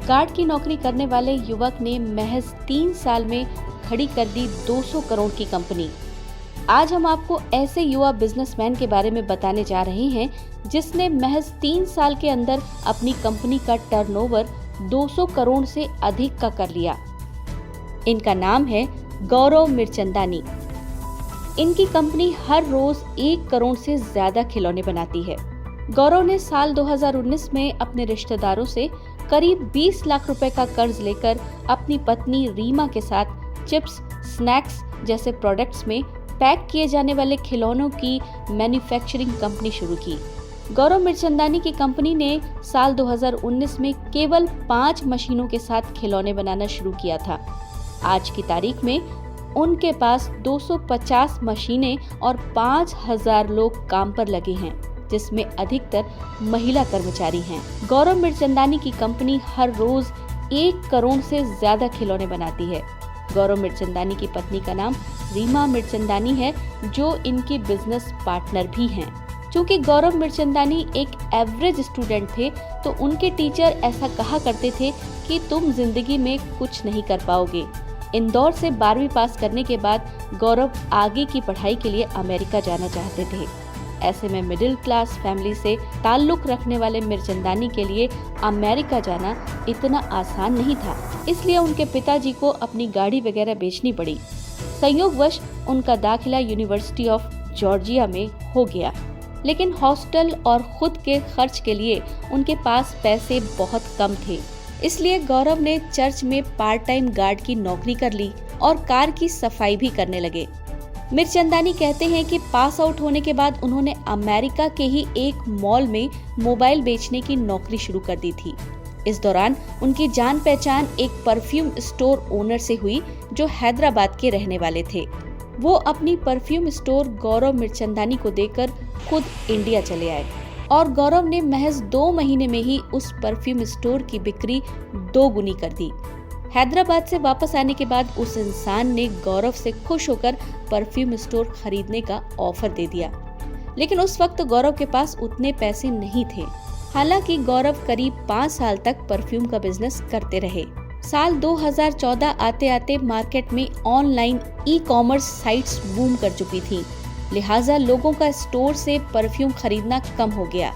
Guard की नौकरी करने वाले युवक ने महज 3 साल में खड़ी कर दी 200 करोड़ की कंपनी। आज हम आपको ऐसे युवा बिजनेसमैन के बारे में बताने जा रहे हैं जिसने महज 3 साल के अंदर अपनी कंपनी का टर्नओवर 200 करोड़ से अधिक का कर लिया। इनका नाम है गौरव मिरचंदानी। इनकी कंपनी हर रोज 1 करोड़ से ज्यादा खिलौने बनाती है। गौरव ने साल 2019 में अपने रिश्तेदारों से करीब 20 लाख रुपए का कर्ज लेकर अपनी पत्नी रीमा के साथ चिप्स, स्नैक्स जैसे प्रोडक्ट्स में पैक किए जाने वाले खिलौनों की मैन्युफैक्चरिंग कंपनी शुरू की। गौरव मिरचंदानी की कंपनी ने साल 2019 में केवल 5 मशीनों के साथ खिलौने बनाना शुरू किया था। आज की तारीख में उनके पास 250 मशीनें और 5000 लोग काम पर लगे हैं, जिसमें अधिकतर महिला कर्मचारी हैं। गौरव मिरचंदानी की कंपनी हर रोज 1 करोड़ से ज्यादा खिलौने बनाती है। गौरव मिरचंदानी की पत्नी का नाम रीमा मिरचंदानी है, जो इनकी बिजनेस पार्टनर भी हैं। चूंकि गौरव मिरचंदानी एक एवरेज स्टूडेंट थे, तो उनके टीचर ऐसा कहा करते थे कि तुम जिंदगी में कुछ नहीं कर पाओगे। इंदौर से 12वीं पास करने के बाद गौरव आगे की पढ़ाई के लिए अमेरिका जाना चाहते थे। ऐसे में मिडिल क्लास फैमिली से ताल्लुक रखने वाले मिरचंदानी के लिए अमेरिका जाना इतना आसान नहीं था, इसलिए उनके पिताजी को अपनी गाड़ी वगैरह बेचनी पड़ी। संयोगवश उनका दाखिला यूनिवर्सिटी ऑफ जॉर्जिया में हो गया, लेकिन हॉस्टल और खुद के खर्च के लिए उनके पास पैसे बहुत कम थे। इसलिए गौरव ने चर्च में पार्ट टाइम गार्ड की नौकरी कर ली और कार की सफाई भी करने लगे। मिरचंदानी कहते हैं कि पास आउट होने के बाद उन्होंने अमेरिका के ही एक मॉल में मोबाइल बेचने की नौकरी शुरू कर दी थी। इस दौरान उनकी जान पहचान एक परफ्यूम स्टोर ओनर से हुई, जो हैदराबाद के रहने वाले थे। वो अपनी परफ्यूम स्टोर गौरव मिरचंदानी को देकर खुद इंडिया चले आए और गौरव ने महज 2 महीने में ही उस परफ्यूम स्टोर की बिक्री 2 गुनी कर दी। हैदराबाद से वापस आने के बाद उस इंसान ने गौरव से खुश होकर परफ्यूम स्टोर खरीदने का ऑफर दे दिया, लेकिन उस वक्त गौरव के पास उतने पैसे नहीं थे। हालांकि गौरव करीब 5 साल तक परफ्यूम का बिजनेस करते रहे। साल 2014 आते आते मार्केट में ऑनलाइन ई-कॉमर्स साइट्स बूम कर चुकी थी, लिहाजा लोगों का स्टोर से परफ्यूम खरीदना कम हो गया।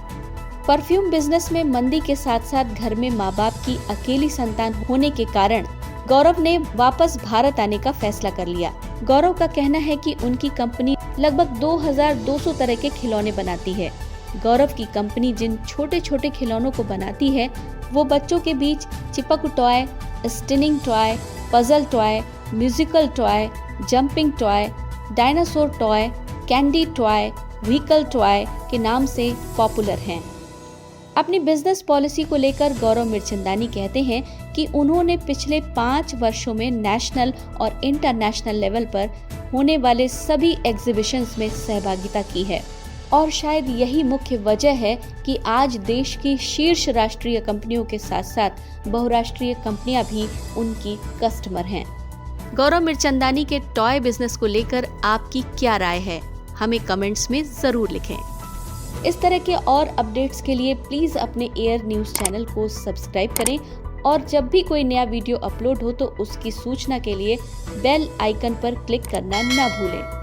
परफ्यूम बिजनेस में मंदी के साथ साथ घर में माँ बाप की अकेली संतान होने के कारण गौरव ने वापस भारत आने का फैसला कर लिया। गौरव का कहना है कि उनकी कंपनी लगभग 2200 तरह के खिलौने बनाती है। गौरव की कंपनी जिन छोटे छोटे खिलौनों को बनाती है, वो बच्चों के बीच चिपक टॉय, स्टिनिंग toy, puzzle toy, musical toy, jumping toy, dinosaur toy, candy toy, vehicle toy के नाम से पॉपुलर हैं। अपनी बिजनेस पॉलिसी को लेकर गौरव मिरचंदानी कहते हैं कि उन्होंने पिछले 5 वर्षों में नेशनल और इंटरनेशनल लेवल पर होने वाले सभी एग्जीबिशंस में सहभागिता की है और शायद यही मुख्य वजह है कि आज देश की शीर्ष राष्ट्रीय कंपनियों के साथ साथ बहुराष्ट्रीय कंपनियां भी उनकी कस्टमर हैं। गौरव मिरचंदानी के टॉय बिजनेस को लेकर आपकी क्या राय है, हमें कमेंट्स में जरूर लिखें। इस तरह के और अपडेट्स के लिए प्लीज अपने एयर न्यूज चैनल को सब्सक्राइब करें और जब भी कोई नया वीडियो अपलोड हो तो उसकी सूचना के लिए बेल आइकन पर क्लिक करना न भूलें।